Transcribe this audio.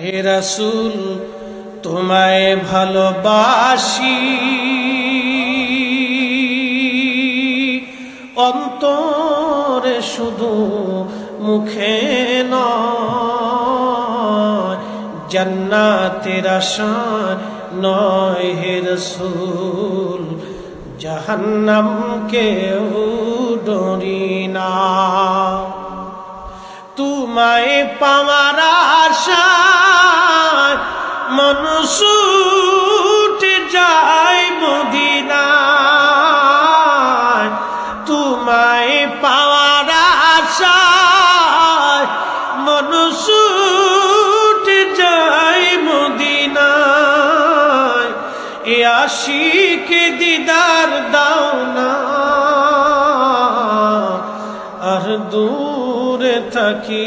হে রাসূল তোমায় ভালোবাসি, অন্তরে শুধু মুখে নয়, জান্নাতের আশায় নয় হে রাসূল, জাহান্নামকেও ডরি না। তোমায় পাওয়ার আশায় মন ছুটে যায় মদিনায়, তোমায় পাওয়ার আশায় মন ছুটে যায় মদিনায়, এ আশিকে দিদার দাও না, আর দূরে থাকি